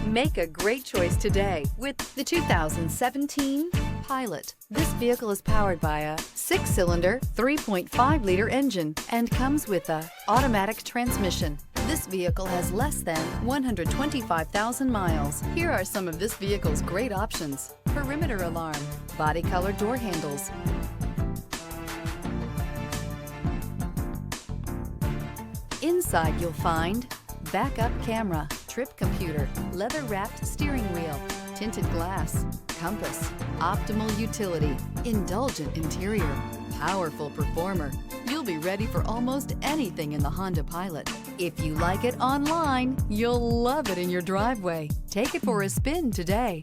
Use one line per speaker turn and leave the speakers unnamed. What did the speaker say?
Make a great choice today with the 2017 Pilot. This vehicle is powered by a 6-cylinder, 3.5-liter engine and comes with a automatic transmission. This vehicle has less than 125,000 miles. Here are some of this vehicle's great options: perimeter alarm, body color door handles, inside you'll find backup camera, trip computer, leather-wrapped steering wheel, tinted glass, compass, optimal utility, indulgent interior, powerful performer. You'll be ready for almost anything in the Honda Pilot. If you like it online, you'll love it in your driveway. Take it for a spin today.